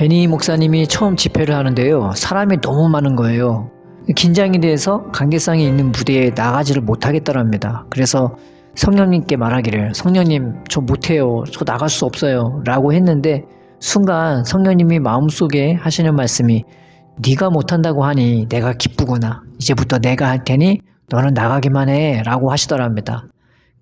베니 목사님이 처음 집회를 하는데요. 사람이 너무 많은 거예요. 긴장이 돼서 관계성이 있는 무대에 나가지를 못하겠더랍니다. 그래서 성령님께 말하기를, 성령님 저 못해요. 저 나갈 수 없어요. 라고 했는데 순간 성령님이 마음속에 하시는 말씀이, 네가 못한다고 하니 내가 기쁘구나. 이제부터 내가 할 테니 너는 나가기만 해. 라고 하시더랍니다.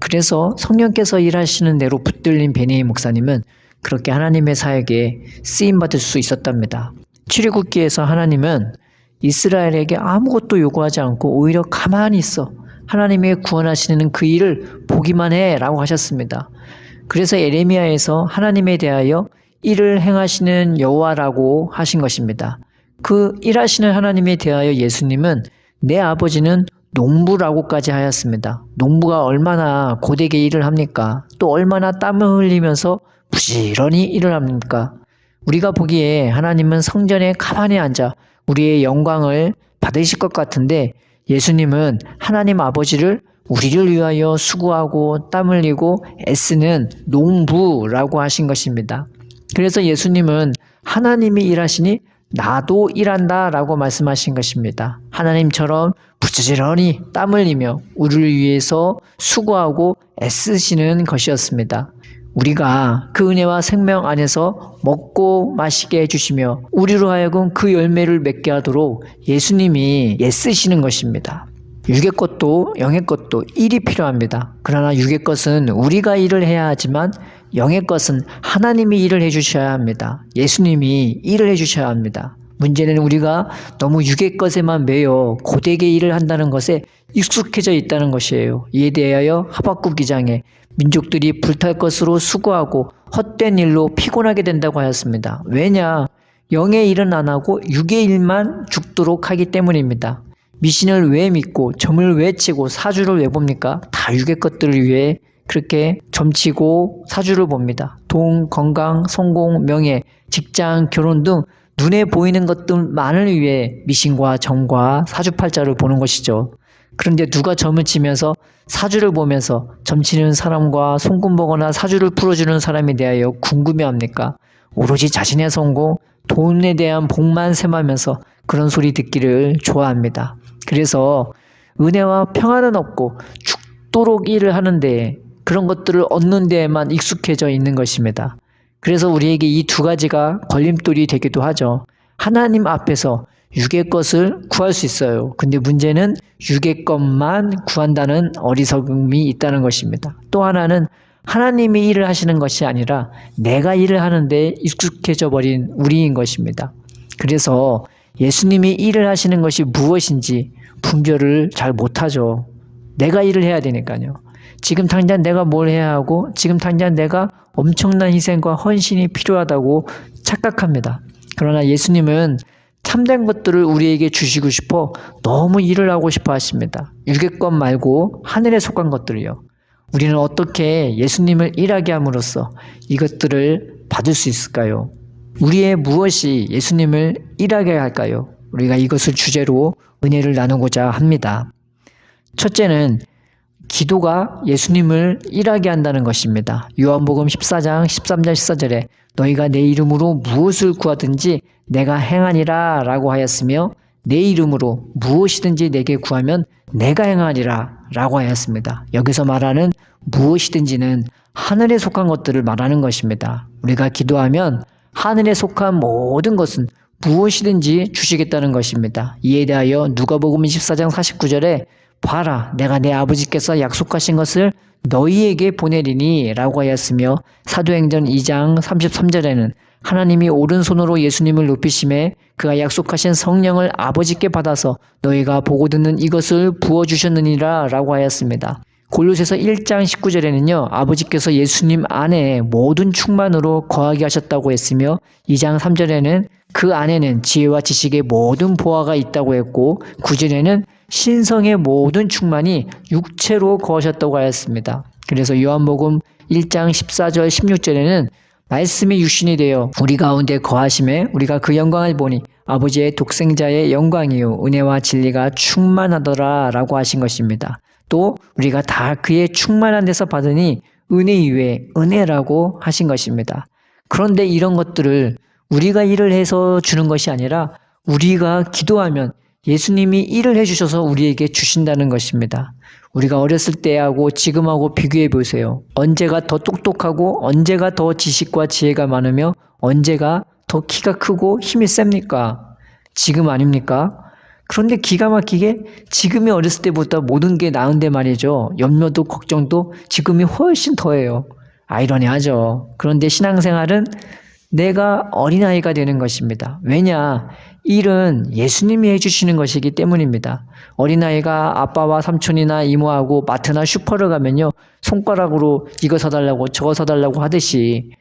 그래서 성령께서 일하시는 대로 붙들린 베니 목사님은 그렇게 하나님의 사역에 쓰임받을 수 있었답니다. 출애굽기에서 하나님은 이스라엘에게 아무것도 요구하지 않고 오히려 가만히 있어 하나님의 구원하시는 그 일을 보기만 해 라고 하셨습니다. 그래서 에레미야에서 하나님에 대하여 일을 행하시는 여호와라고 하신 것입니다. 그 일하시는 하나님에 대하여 예수님은 내 아버지는 농부라고까지 하였습니다. 농부가 얼마나 고되게 일을 합니까? 또 얼마나 땀을 흘리면서 부지런히 일을 합니까? 우리가 보기에 하나님은 성전에 가만히 앉아 우리의 영광을 받으실 것 같은데 예수님은 하나님 아버지를 우리를 위하여 수고하고 땀 흘리고 애쓰는 농부라고 하신 것입니다. 그래서 예수님은 하나님이 일하시니 나도 일한다 라고 말씀하신 것입니다. 하나님처럼 부지런히 땀 흘리며 우리를 위해서 수고하고 애쓰시는 것이었습니다. 우리가 그 은혜와 생명 안에서 먹고 마시게 해주시며 우리로 하여금 그 열매를 맺게 하도록 예수님이 애쓰시는 것입니다. 육의 것도 영의 것도 일이 필요합니다. 그러나 육의 것은 우리가 일을 해야 하지만 영의 것은 하나님이 일을 해주셔야 합니다. 예수님이 일을 해주셔야 합니다. 문제는 우리가 너무 육의 것에만 매여 고되게 일을 한다는 것에 익숙해져 있다는 것이에요. 이에 대하여 하박국 2장에 민족들이 불탈 것으로 수고하고 헛된 일로 피곤하게 된다고 하였습니다. 왜냐? 영의 일은 안 하고 육의 일만 죽도록 하기 때문입니다. 미신을 왜 믿고 점을 왜 치고 사주를 왜 봅니까? 다 육의 것들을 위해 그렇게 점치고 사주를 봅니다. 돈, 건강, 성공, 명예, 직장, 결혼 등 눈에 보이는 것들만을 위해 미신과 점과 사주팔자를 보는 것이죠. 그런데 누가 점을 치면서 사주를 보면서 점치는 사람과 송금보거나 사주를 풀어주는 사람에 대하여 궁금해합니까? 오로지 자신의 성공, 돈에 대한 복만 셈하면서 그런 소리 듣기를 좋아합니다. 그래서 은혜와 평안은 없고 죽도록 일을 하는데 그런 것들을 얻는 데에만 익숙해져 있는 것입니다. 그래서 우리에게 이 두 가지가 걸림돌이 되기도 하죠. 하나님 앞에서 육의 것을 구할 수 있어요. 근데 문제는 육의 것만 구한다는 어리석음이 있다는 것입니다. 또 하나는 하나님이 일을 하시는 것이 아니라 내가 일을 하는데 익숙해져 버린 우리인 것입니다. 그래서 예수님이 일을 하시는 것이 무엇인지 분별을 잘 못하죠. 내가 일을 해야 되니까요. 지금 당장 내가 뭘 해야 하고 지금 당장 내가 엄청난 희생과 헌신이 필요하다고 착각합니다. 그러나 예수님은 참된 것들을 우리에게 주시고 싶어 너무 일을 하고 싶어 하십니다. 육의 것 말고 하늘에 속한 것들이요. 우리는 어떻게 예수님을 일하게 함으로써 이것들을 받을 수 있을까요? 우리의 무엇이 예수님을 일하게 할까요? 우리가 이것을 주제로 은혜를 나누고자 합니다. 첫째는 기도가 예수님을 일하게 한다는 것입니다. 요한복음 14장 13절 14절에 너희가 내 이름으로 무엇을 구하든지 내가 행하리라 라고 하였으며 내 이름으로 무엇이든지 내게 구하면 내가 행하리라 라고 하였습니다. 여기서 말하는 무엇이든지는 하늘에 속한 것들을 말하는 것입니다. 우리가 기도하면 하늘에 속한 모든 것은 무엇이든지 주시겠다는 것입니다. 이에 대하여 누가복음 24장 49절에 봐라 내가 내 아버지께서 약속하신 것을 너희에게 보내리니 라고 하였으며 사도행전 2장 33절에는 하나님이 오른손으로 예수님을 높이심에 그가 약속하신 성령을 아버지께 받아서 너희가 보고 듣는 이것을 부어주셨느니라 라고 하였습니다. 골로새서 1장 19절에는요 아버지께서 예수님 안에 모든 충만으로 거하게 하셨다고 했으며 2장 3절에는 그 안에는 지혜와 지식의 모든 보화가 있다고 했고 9절에는 신성의 모든 충만이 육체로 거하셨다고 하였습니다. 그래서 요한복음 1장 14절 16절에는 말씀이 육신이 되어 우리 가운데 거하심에 우리가 그 영광을 보니 아버지의 독생자의 영광이요 은혜와 진리가 충만하더라 라고 하신 것입니다. 또 우리가 다 그의 충만한 데서 받으니 은혜 위에 은혜라고 하신 것입니다. 그런데 이런 것들을 우리가 일을 해서 주는 것이 아니라 우리가 기도하면 예수님이 일을 해주셔서 우리에게 주신다는 것입니다. 우리가 어렸을 때하고 지금하고 비교해 보세요. 언제가 더 똑똑하고 언제가 더 지식과 지혜가 많으며 언제가 더 키가 크고 힘이 셉니까? 지금 아닙니까? 그런데 기가 막히게 지금이 어렸을 때보다 모든 게 나은데 말이죠. 염려도 걱정도 지금이 훨씬 더해요. 아이러니하죠. 그런데 신앙생활은 내가 어린아이가 되는 것입니다. 왜냐? 일은 예수님이 해주시는 것이기 때문입니다. 어린아이가 아빠와 삼촌이나 이모하고 마트나 슈퍼를 가면요, 손가락으로 이거 사달라고 저거 사달라고 하듯이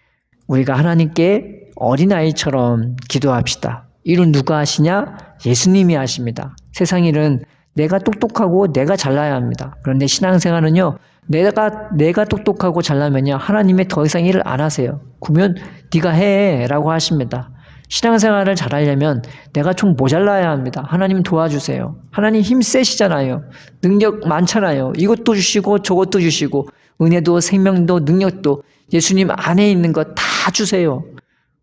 우리가 하나님께 어린아이처럼 기도합시다. 일은 누가 하시냐? 예수님이 하십니다. 세상 일은 내가 똑똑하고 내가 잘나야 합니다. 그런데 신앙생활은요, 내가 똑똑하고 잘나면요, 하나님이 더 이상 일을 안 하세요. 그러면 네가 해 라고 하십니다. 신앙생활을 잘하려면 내가 좀 모자라야 합니다. 하나님 도와주세요. 하나님 힘 세시잖아요. 능력 많잖아요. 이것도 주시고 저것도 주시고 은혜도 생명도 능력도 예수님 안에 있는 거 다 주세요.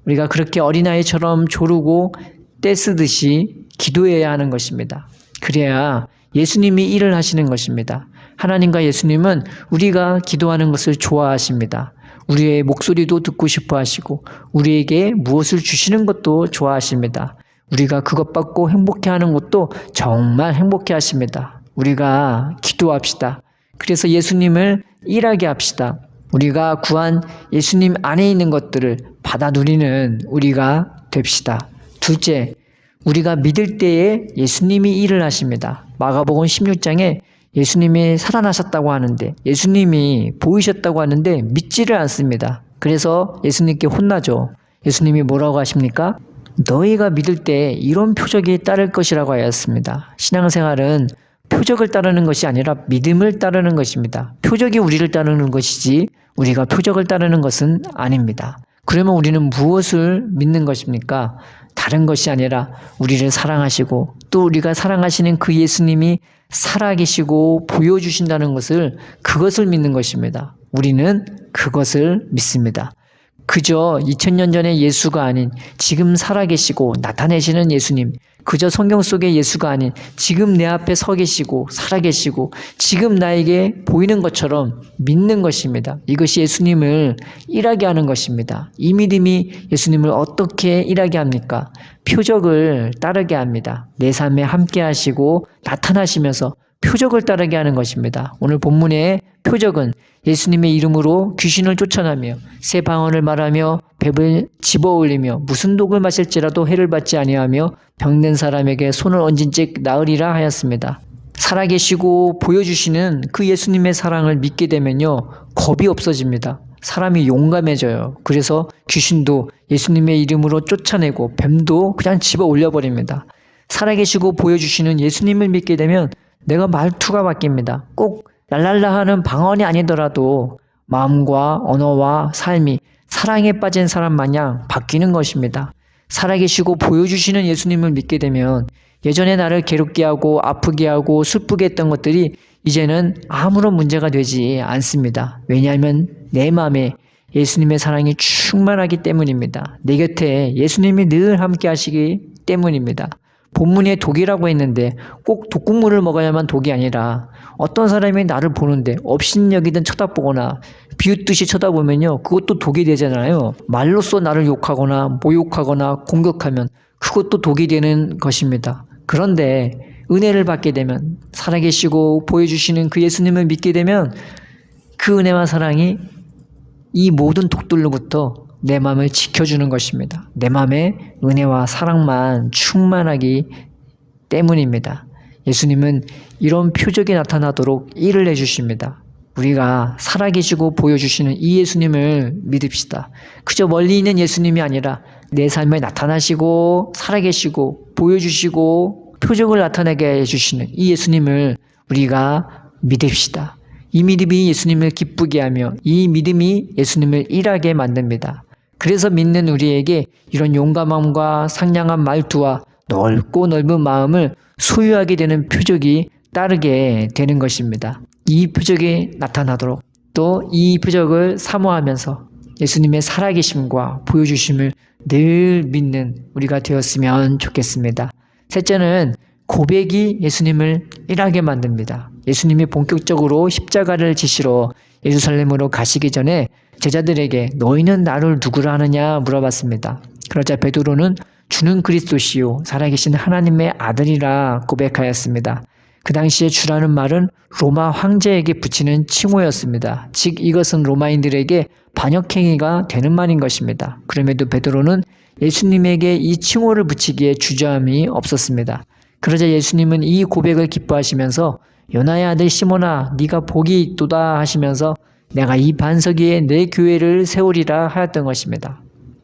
우리가 그렇게 어린아이처럼 조르고 떼쓰듯이 기도해야 하는 것입니다. 그래야 예수님이 일을 하시는 것입니다. 하나님과 예수님은 우리가 기도하는 것을 좋아하십니다. 우리의 목소리도 듣고 싶어 하시고 우리에게 무엇을 주시는 것도 좋아하십니다. 우리가 그것 받고 행복해하는 것도 정말 행복해 하십니다. 우리가 기도합시다. 그래서 예수님을 일하게 합시다. 우리가 구한 예수님 안에 있는 것들을 받아 누리는 우리가 됩시다. 둘째, 우리가 믿을 때에 예수님이 일을 하십니다. 마가복음 16장에 예수님이 살아나셨다고 하는데, 예수님이 보이셨다고 하는데 믿지를 않습니다. 그래서 예수님께 혼나죠. 예수님이 뭐라고 하십니까? 너희가 믿을 때 이런 표적이 따를 것이라고 하였습니다. 신앙생활은 표적을 따르는 것이 아니라 믿음을 따르는 것입니다. 표적이 우리를 따르는 것이지 우리가 표적을 따르는 것은 아닙니다. 그러면 우리는 무엇을 믿는 것입니까? 다른 것이 아니라 우리를 사랑하시고 또 우리가 사랑하시는 그 예수님이 살아계시고 보여주신다는 것을, 그것을 믿는 것입니다. 우리는 그것을 믿습니다. 그저 2000년 전의 예수가 아닌 지금 살아계시고 나타내시는 예수님, 그저 성경 속의 예수가 아닌 지금 내 앞에 서 계시고 살아계시고 지금 나에게 보이는 것처럼 믿는 것입니다. 이것이 예수님을 일하게 하는 것입니다. 이 믿음이 예수님을 어떻게 일하게 합니까? 표적을 따르게 합니다. 내 삶에 함께 하시고 나타나시면서 표적을 따르게 하는 것입니다. 오늘 본문의 표적은 예수님의 이름으로 귀신을 쫓아내며 새 방언을 말하며 뱀을 집어올리며 무슨 독을 마실지라도 해를 받지 아니하며 병든 사람에게 손을 얹은 즉 나으리라 하였습니다. 살아계시고 보여주시는 그 예수님의 사랑을 믿게 되면요, 겁이 없어집니다. 사람이 용감해져요. 그래서 귀신도 예수님의 이름으로 쫓아내고 뱀도 그냥 집어 올려버립니다. 살아계시고 보여주시는 예수님을 믿게 되면 내가 말투가 바뀝니다. 꼭 랄랄라 하는 방언이 아니더라도 마음과 언어와 삶이 사랑에 빠진 사람 마냥 바뀌는 것입니다. 살아계시고 보여주시는 예수님을 믿게 되면 예전에 나를 괴롭게 하고 아프게 하고 슬프게 했던 것들이 이제는 아무런 문제가 되지 않습니다. 왜냐하면 내 마음에 예수님의 사랑이 충만하기 때문입니다. 내 곁에 예수님이 늘 함께 하시기 때문입니다. 본문에 독이라고 했는데 꼭 독국물을 먹어야만 독이 아니라 어떤 사람이 나를 보는데 업신여기든 쳐다보거나 비웃듯이 쳐다보면요, 그것도 독이 되잖아요. 말로써 나를 욕하거나 모욕하거나 공격하면 그것도 독이 되는 것입니다. 그런데 은혜를 받게 되면, 살아계시고 보여주시는 그 예수님을 믿게 되면 그 은혜와 사랑이 이 모든 독들로부터 내 마음을 지켜주는 것입니다. 내 마음에 은혜와 사랑만 충만하기 때문입니다. 예수님은 이런 표적이 나타나도록 일을 해주십니다. 우리가 살아계시고 보여주시는 이 예수님을 믿읍시다. 그저 멀리 있는 예수님이 아니라 내 삶에 나타나시고 살아계시고 보여주시고 표적을 나타내게 해주시는 이 예수님을 우리가 믿읍시다. 이 믿음이 예수님을 기쁘게 하며 이 믿음이 예수님을 일하게 만듭니다. 그래서 믿는 우리에게 이런 용감함과 상냥한 말투와 넓고 넓은 마음을 소유하게 되는 표적이 따르게 되는 것입니다. 이 표적이 나타나도록 또 이 표적을 사모하면서 예수님의 살아계심과 보여주심을 늘 믿는 우리가 되었으면 좋겠습니다. 셋째는 고백이 예수님을 일하게 만듭니다. 예수님이 본격적으로 십자가를 지시러 예루살렘으로 가시기 전에 제자들에게 너희는 나를 누구라 하느냐 물어봤습니다. 그러자 베드로는 주는 그리스도시요 살아계신 하나님의 아들이라 고백하였습니다. 그 당시에 주라는 말은 로마 황제에게 붙이는 칭호였습니다. 즉 이것은 로마인들에게 반역행위가 되는 말인 것입니다. 그럼에도 베드로는 예수님에게 이 칭호를 붙이기에 주저함이 없었습니다. 그러자 예수님은 이 고백을 기뻐하시면서 요나의 아들 시몬아 네가 복이 있도다 하시면서 내가 이 반석 위에 내 교회를 세우리라 하였던 것입니다.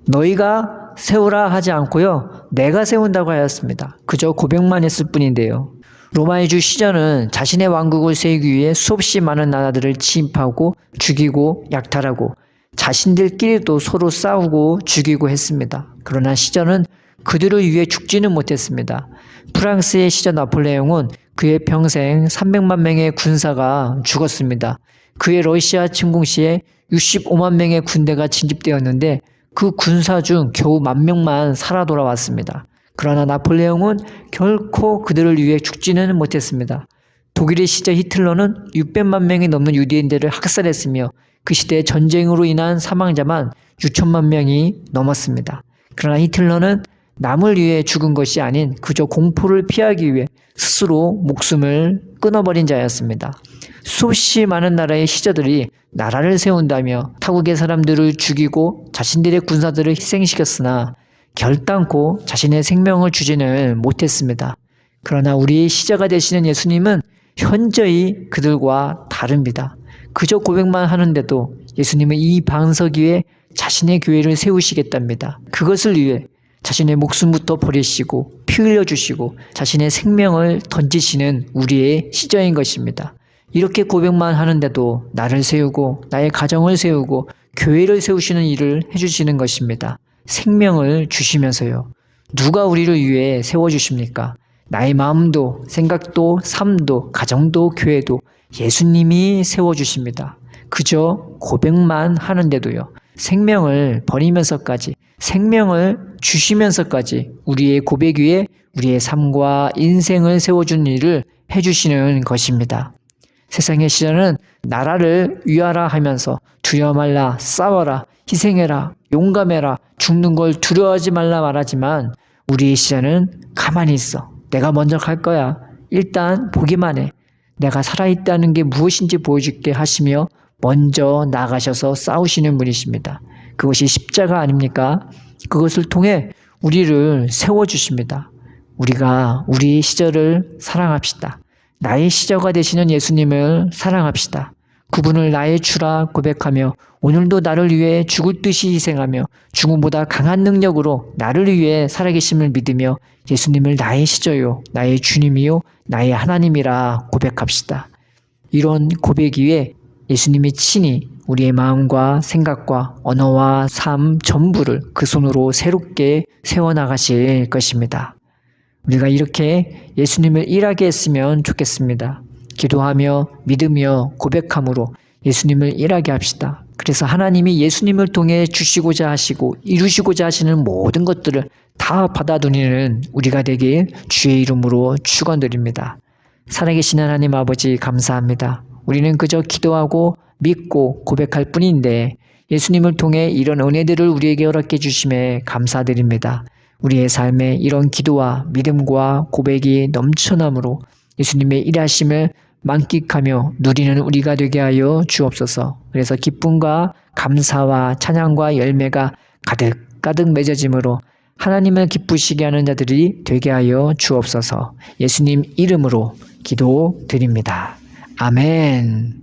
너희가 세우라 하지 않고요. 내가 세운다고 하였습니다. 그저 고백만 했을 뿐인데요. 로마의 주 시전은 자신의 왕국을 세우기 위해 수없이 많은 나라들을 침입하고 죽이고 약탈하고 자신들끼리도 서로 싸우고 죽이고 했습니다. 그러나 시전은 그들을 위해 죽지는 못했습니다. 프랑스의 시저 나폴레옹은 그의 평생 300만 명의 군사가 죽었습니다. 그의 러시아 침공 시에 65만 명의 군대가 진집되었는데 그 군사 중 겨우 10,000명만 살아 돌아왔습니다. 그러나 나폴레옹은 결코 그들을 위해 죽지는 못했습니다. 독일의 시저 히틀러는 600만 명이 넘는 유대인들을 학살했으며 그 시대 전쟁으로 인한 사망자만 6천만 명이 넘었습니다. 그러나 히틀러는 남을 위해 죽은 것이 아닌 그저 공포를 피하기 위해 스스로 목숨을 끊어버린 자였습니다. 수없이 많은 나라의 시저들이 나라를 세운다며 타국의 사람들을 죽이고 자신들의 군사들을 희생시켰으나 결단코 자신의 생명을 주지는 못했습니다. 그러나 우리의 시저가 되시는 예수님은 현저히 그들과 다릅니다. 그저 고백만 하는데도 예수님은 이 반석 위에 자신의 교회를 세우시겠답니다. 그것을 위해 자신의 목숨부터 버리시고 피 흘려주시고 자신의 생명을 던지시는 우리의 시저인 것입니다. 이렇게 고백만 하는데도 나를 세우고 나의 가정을 세우고 교회를 세우시는 일을 해주시는 것입니다. 생명을 주시면서요. 누가 우리를 위해 세워주십니까? 나의 마음도 생각도 삶도 가정도 교회도 예수님이 세워주십니다. 그저 고백만 하는데도요. 생명을 버리면서까지 생명을 주시면서까지 우리의 고백 위에 우리의 삶과 인생을 세워준 일을 해주시는 것입니다. 세상의 시전은 나라를 위하라 하면서 두려워 말라, 싸워라, 희생해라, 용감해라, 죽는 걸 두려워하지 말라 말하지만 우리의 시전은 가만히 있어. 내가 먼저 갈 거야. 일단 보기만 해. 내가 살아있다는 게 무엇인지 보여줄게 하시며 먼저 나가셔서 싸우시는 분이십니다. 그것이 십자가 아닙니까? 그것을 통해 우리를 세워주십니다. 우리가 우리 시절을 사랑합시다. 나의 시저가 되시는 예수님을 사랑합시다. 그분을 나의 주라 고백하며 오늘도 나를 위해 죽을 듯이 희생하며 죽음보다 강한 능력으로 나를 위해 살아계심을 믿으며 예수님을 나의 시저요, 나의 주님이요, 나의 하나님이라 고백합시다. 이런 고백 위에 예수님이 친히 우리의 마음과 생각과 언어와 삶 전부를 그 손으로 새롭게 세워나가실 것입니다. 우리가 이렇게 예수님을 일하게 했으면 좋겠습니다. 기도하며 믿으며 고백함으로 예수님을 일하게 합시다. 그래서 하나님이 예수님을 통해 주시고자 하시고 이루시고자 하시는 모든 것들을 다 받아들이는 우리가 되길 주의 이름으로 축원드립니다. 살아계신 하나님 아버지 감사합니다. 우리는 그저 기도하고 믿고 고백할 뿐인데 예수님을 통해 이런 은혜들을 우리에게 허락해 주심에 감사드립니다. 우리의 삶에 이런 기도와 믿음과 고백이 넘쳐나므로 예수님의 일하심을 만끽하며 누리는 우리가 되게 하여 주옵소서. 그래서 기쁨과 감사와 찬양과 열매가 가득가득 맺어짐으로 하나님을 기쁘시게 하는 자들이 되게 하여 주옵소서. 예수님 이름으로 기도드립니다. 아멘.